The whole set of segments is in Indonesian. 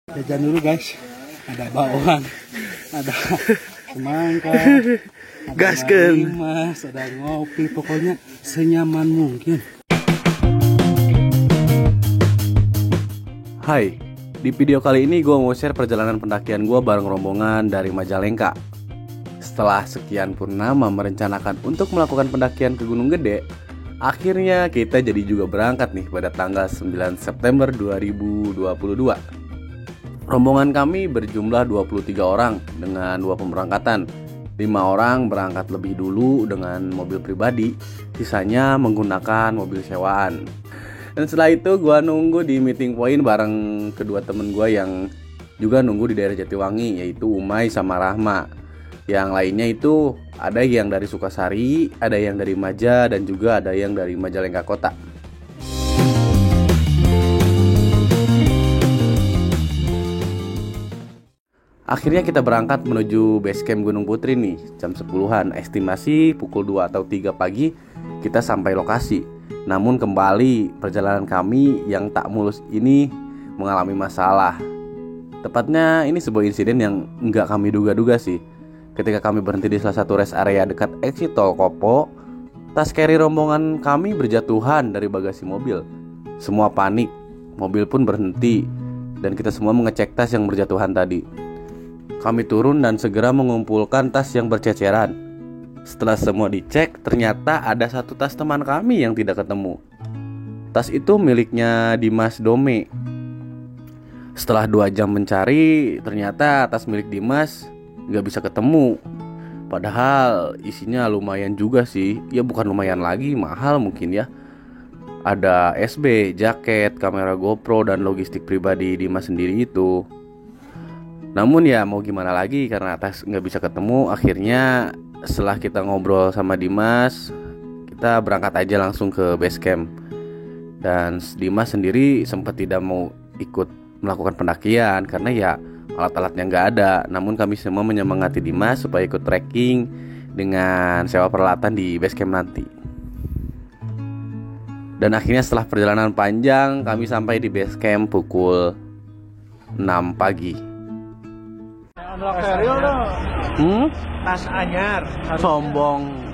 Jajan dulu guys, ada bawang, ada semangka, ada gaskeun, mas, ada ngopi, pokoknya senyaman mungkin. Hai, di video kali ini gue mau share perjalanan pendakian gue bareng rombongan dari Majalengka. Setelah sekian purnama merencanakan untuk melakukan pendakian ke Gunung Gede, akhirnya kita jadi juga berangkat nih pada tanggal 9 September 2022. Rombongan kami berjumlah 23 orang dengan 2 pemberangkatan. 5 orang berangkat lebih dulu dengan mobil pribadi, sisanya menggunakan mobil sewaan. Dan setelah itu gue nunggu di meeting point bareng kedua temen gue yang juga nunggu di daerah Jatiwangi, yaitu Umay sama Rahma. Yang lainnya itu ada yang dari Sukasari, ada yang dari Maja, dan juga ada yang dari Majalengka Kota. Akhirnya kita berangkat menuju base camp Gunung Putri nih, jam 10-an. Estimasi pukul 2 atau 3 pagi kita sampai lokasi. Namun kembali perjalanan kami yang tak mulus ini mengalami masalah. Tepatnya ini sebuah insiden yang enggak kami duga-duga sih. Ketika kami berhenti di salah satu rest area dekat exit tol Kopo, tas carry rombongan kami berjatuhan dari bagasi mobil. Semua panik, mobil pun berhenti, dan kita semua mengecek tas yang berjatuhan tadi. Kami turun dan segera mengumpulkan tas yang berceceran. Setelah semua dicek, ternyata ada satu tas teman kami yang tidak ketemu. Tas itu miliknya Dimas Dome. Setelah 2 jam mencari, ternyata tas milik Dimas gak bisa ketemu. Padahal isinya lumayan juga sih. Ya bukan lumayan lagi, mahal mungkin ya. Ada SB, jaket, kamera GoPro, dan logistik pribadi Dimas sendiri itu. Namun ya mau gimana lagi, karena tas gak bisa ketemu. Akhirnya setelah kita ngobrol sama Dimas, kita berangkat aja langsung ke base camp. Dan Dimas sendiri sempat tidak mau ikut melakukan pendakian karena ya alat-alatnya gak ada. Namun kami semua menyemangati Dimas supaya ikut trekking dengan sewa peralatan di base camp nanti. Dan akhirnya setelah perjalanan panjang, kami sampai di base camp pukul 6 pagi. Tas anyar, Sombong.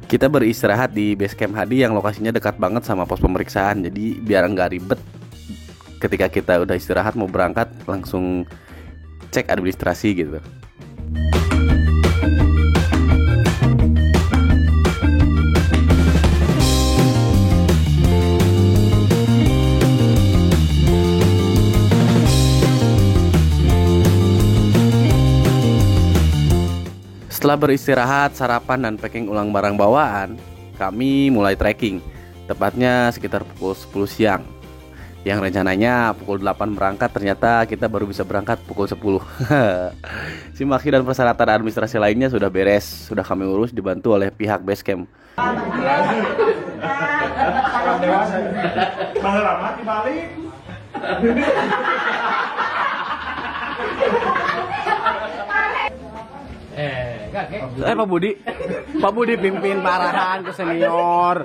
Kita beristirahat di base camp Hadi yang lokasinya dekat banget sama pos pemeriksaan. Jadi biar nggak ribet, ketika kita udah istirahat mau berangkat langsung cek administrasi gitu. Setelah beristirahat, sarapan, dan packing ulang barang bawaan, kami mulai trekking. Tepatnya sekitar pukul 10 siang. Yang rencananya pukul 8 berangkat, ternyata kita baru bisa berangkat pukul 10. Simaki dan persyaratan administrasi lainnya sudah beres, sudah kami urus dibantu oleh pihak base camp. Pak Budi pimpin parahan ke senior.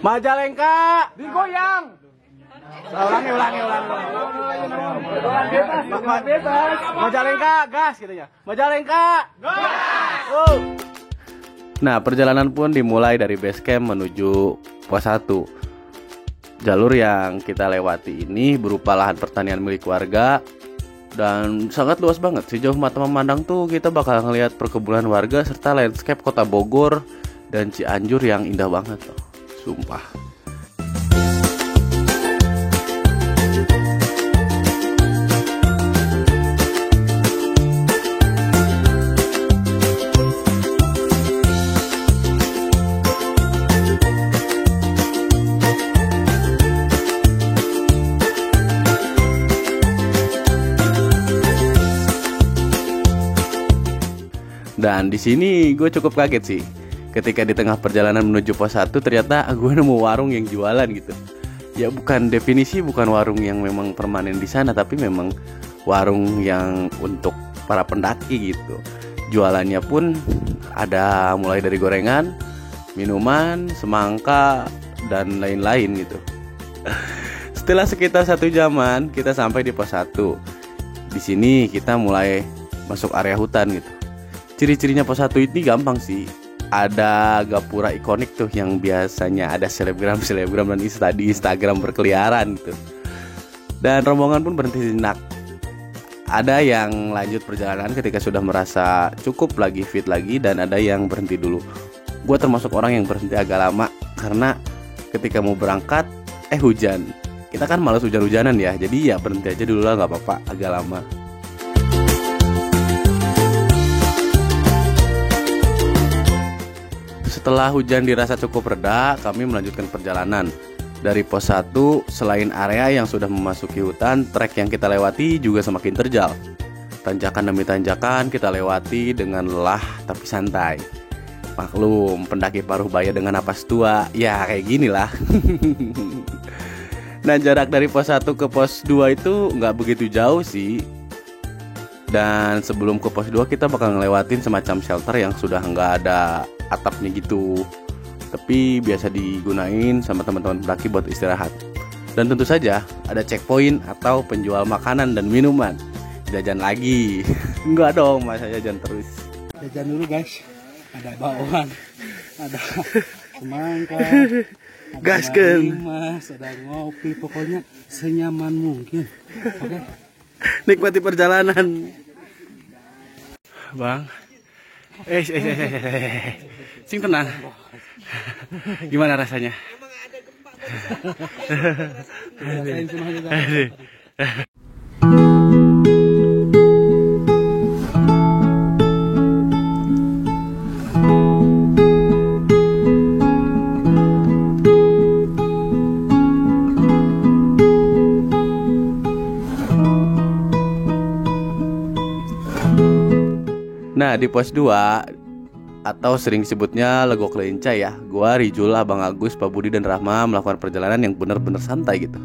Majalengka digoyang. Ulangi. Majalengka gas katanya. Majalengka gas. Nah, perjalanan pun dimulai dari base camp menuju pos 1. Jalur yang kita lewati ini berupa lahan pertanian milik warga dan sangat luas banget. Sejauh mata memandang tuh kita bakal ngelihat perkebunan warga serta landscape kota Bogor dan Cianjur yang indah banget loh, sumpah. Dan di sini gue cukup kaget sih ketika di tengah perjalanan menuju pos 1 ternyata gue nemu warung yang jualan gitu. Ya bukan definisi bukan warung yang memang permanen di sana, tapi memang warung yang untuk para pendaki gitu. Jualannya pun ada mulai dari gorengan, minuman, semangka, dan lain-lain gitu. Setelah sekitar 1 jaman kita sampai di pos 1. Di sini kita mulai masuk area hutan gitu. Ciri-cirinya pos 1 ini gampang sih. Ada gapura ikonik tuh yang biasanya ada selebgram dan di Instagram berkeliaran gitu. Dan rombongan pun berhenti sejenak. Ada yang lanjut perjalanan ketika sudah merasa cukup lagi, fit lagi, dan ada yang berhenti dulu. Gue termasuk orang yang berhenti agak lama karena ketika mau berangkat hujan. Kita kan malas hujan-hujanan ya, jadi ya berhenti aja dulu lah, nggak apa-apa, agak lama. Setelah hujan dirasa cukup reda, kami melanjutkan perjalanan. Dari pos 1, selain area yang sudah memasuki hutan, trek yang kita lewati juga semakin terjal. Tanjakan demi tanjakan kita lewati dengan lelah tapi santai. Maklum, pendaki paruh baya dengan napas tua, ya kayak gini lah. Nah, jarak dari pos 1 ke pos 2 itu nggak begitu jauh sih. Dan sebelum ke pos 2 kita bakal ngelewatin semacam shelter yang sudah nggak ada atapnya gitu, tapi biasa digunain sama teman-teman pendaki buat istirahat. Dan tentu saja ada checkpoint atau penjual makanan dan minuman. Jajan lagi. Enggak dong, masa jajan terus. Jajan dulu guys. Ada bawang, ada semangka, ada Gaskeun. mas, ada ngopi, pokoknya senyaman mungkin. Oke. Nikmati perjalanan, Bang. Sing tenang. Gimana rasanya? Rasain semua juga. Nah, di pos 2 atau sering disebutnya Legok Lenca ya, gua, Rijul, Abang Agus, Pak Budi, dan Rahma melakukan perjalanan yang benar-benar santai gitu.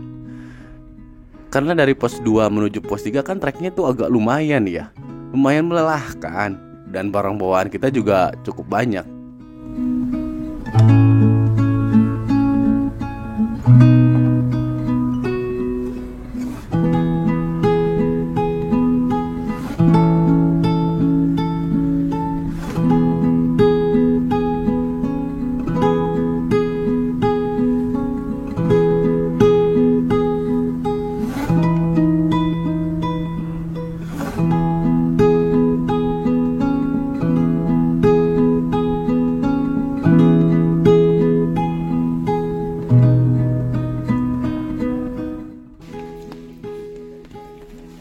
Karena dari pos 2 menuju pos 3 kan treknya tuh agak lumayan ya, lumayan melelahkan, dan barang bawaan kita juga cukup banyak.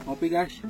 Ngopi guys.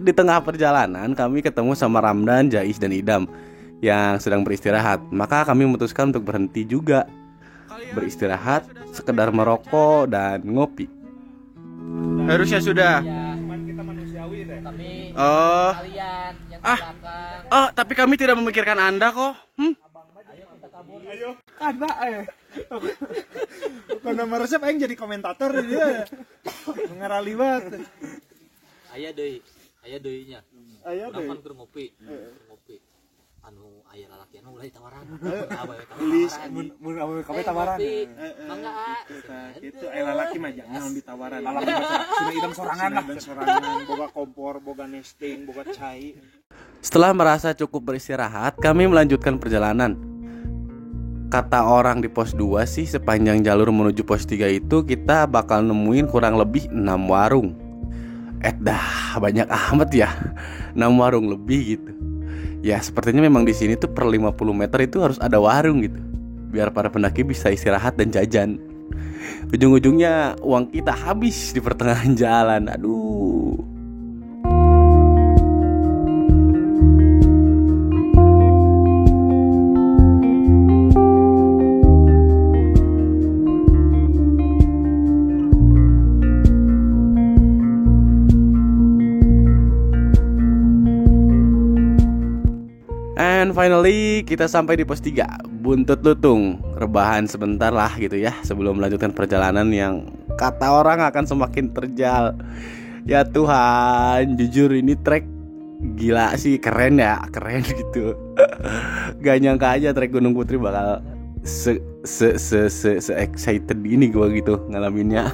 Di tengah perjalanan kami ketemu sama Ramdan, Jais, dan Idam yang sedang beristirahat. Maka kami memutuskan untuk berhenti juga beristirahat, sekedar merokok dan ngopi. Harusnya sudah. Oh. Tapi kami tidak memikirkan Anda kok. Ada karena meresep aing jadi komentator dia mengarali banget. Aya deuinya. Aya deui. Lapan keur ngopi. Anu aya lalaki anu ulah ditawaran. Tulis mun awewe kabeh tawaran. Mangga. Kitu aya lalaki mah jangan ditawaran. Lalaki mah sudah idam sorangan lah. Sorangan, boga kompor, boga nesting, boga cai. Setelah merasa cukup beristirahat, kami melanjutkan perjalanan. Kata orang di pos 2 sih, sepanjang jalur menuju pos 3 itu kita bakal nemuin kurang lebih 6 warung. dah banyak amat ya. 6 warung lebih gitu. Ya sepertinya memang di sini tuh per 50 meter itu harus ada warung gitu, biar para pendaki bisa istirahat dan jajan. Ujung-ujungnya uang kita habis di pertengahan jalan. Aduh. And finally kita sampai di pos 3 Buntut Lutung. Rebahan sebentar lah gitu ya, sebelum melanjutkan perjalanan yang kata orang akan semakin terjal. Ya Tuhan, jujur ini trek gila sih, keren ya, keren gitu. Gak nyangka aja trek Gunung Putri bakal se excited ini gua gitu ngalaminnya.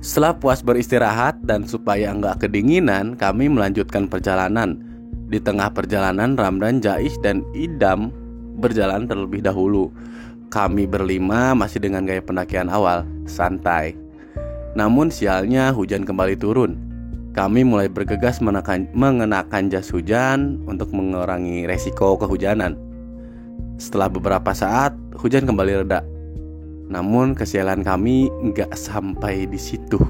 Setelah puas beristirahat dan supaya nggak kedinginan, kami melanjutkan perjalanan. Di tengah perjalanan, Ramdan, Jais, dan Idam berjalan terlebih dahulu. Kami berlima masih dengan gaya pendakian awal, santai. Namun sialnya hujan kembali turun. Kami mulai bergegas mengenakan jas hujan untuk mengurangi resiko kehujanan. Setelah beberapa saat, hujan kembali reda. Namun kesialan kami nggak sampai di situ.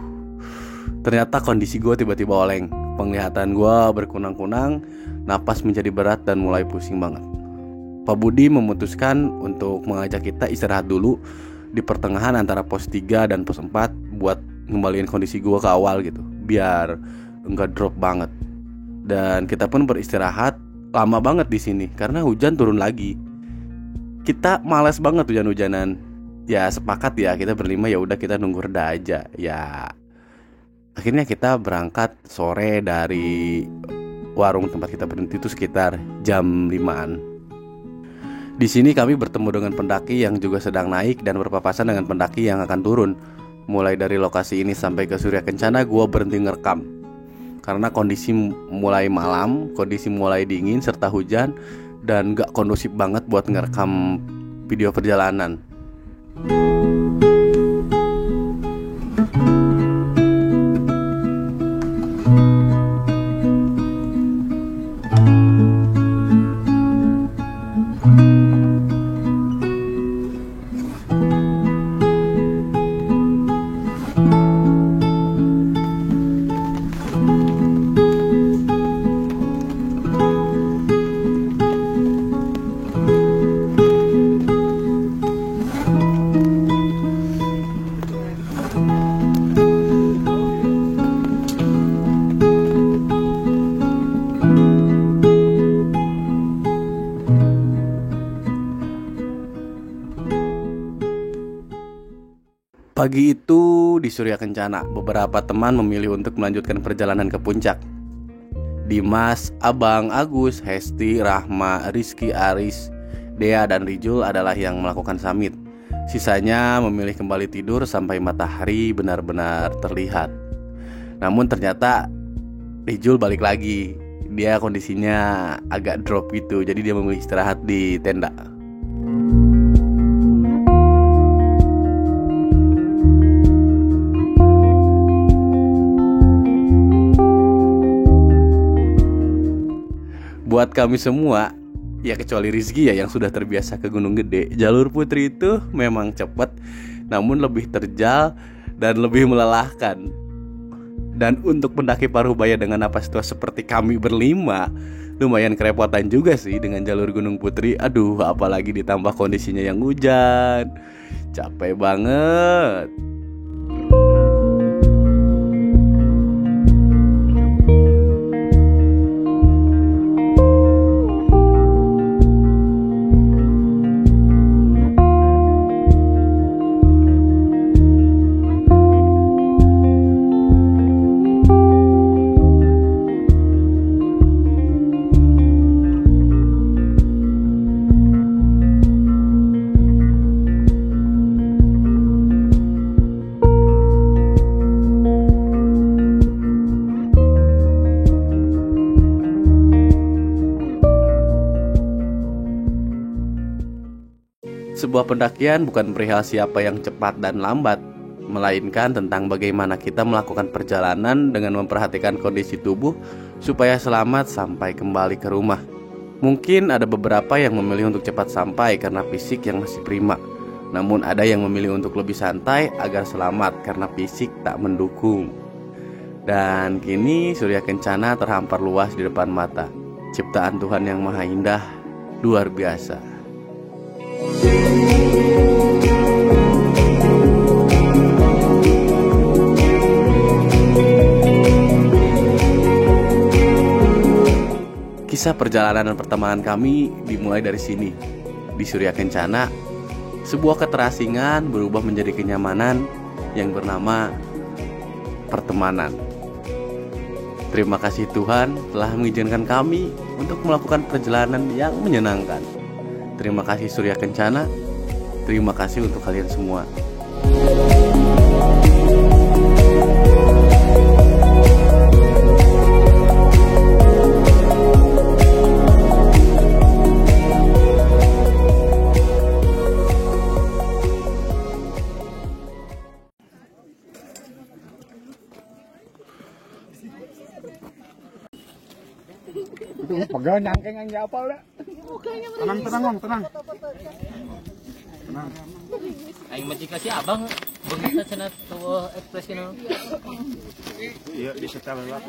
Ternyata kondisi gue tiba-tiba oleng. Penglihatan gue berkunang-kunang, napas menjadi berat dan mulai pusing banget. Pak Budi memutuskan untuk mengajak kita istirahat dulu di pertengahan antara pos 3 dan pos 4 buat ngembaliin kondisi gue ke awal gitu, biar nggak drop banget. Dan kita pun beristirahat lama banget di sini karena hujan turun lagi. Kita malas banget hujan-hujanan. Ya sepakat ya, kita berlima ya udah kita nunggu reda aja. Ya akhirnya kita berangkat sore dari warung tempat kita berhenti itu sekitar jam 5-an. Di sini kami bertemu dengan pendaki yang juga sedang naik dan berpapasan dengan pendaki yang akan turun. Mulai dari lokasi ini sampai ke Surya Kencana gua berhenti ngerekam karena kondisi mulai malam, kondisi mulai dingin serta hujan, dan gak kondusif banget buat ngerekam video perjalanan. Pagi itu di Surya Kencana, beberapa teman memilih untuk melanjutkan perjalanan ke puncak. Dimas, Abang, Agus, Hesti, Rahma, Rizky, Aris, Dea, dan Rijul adalah yang melakukan summit. Sisanya memilih kembali tidur sampai matahari benar-benar terlihat. Namun ternyata Rijul balik lagi. Dia kondisinya agak drop gitu, jadi dia memilih istirahat di tenda. Buat kami semua, ya kecuali Rizky ya yang sudah terbiasa ke Gunung Gede, jalur Putri itu memang cepat, namun lebih terjal dan lebih melelahkan. Dan untuk pendaki Parubaya dengan napas tua seperti kami berlima, lumayan kerepotan juga sih dengan jalur Gunung Putri. Aduh, apalagi ditambah kondisinya yang hujan, capek banget. Sebuah pendakian bukan perihal siapa yang cepat dan lambat, melainkan tentang bagaimana kita melakukan perjalanan dengan memperhatikan kondisi tubuh supaya selamat sampai kembali ke rumah. Mungkin ada beberapa yang memilih untuk cepat sampai karena fisik yang masih prima. Namun ada yang memilih untuk lebih santai agar selamat karena fisik tak mendukung. Dan kini Surya Kencana terhampar luas di depan mata. Ciptaan Tuhan yang Maha Indah, luar biasa. Kisah perjalanan dan pertemanan kami dimulai dari sini. Di Surya Kencana, sebuah keterasingan berubah menjadi kenyamanan yang bernama pertemanan. Terima kasih Tuhan telah mengizinkan kami untuk melakukan perjalanan yang menyenangkan. Terima kasih Surya Kencana. Terima kasih untuk kalian semua. Pegang nyangkeng yang japal dah. Tenang Om, tenang. Aing majika si abang begitu cenah tuh ekspresi nu. Iya, disetel lah.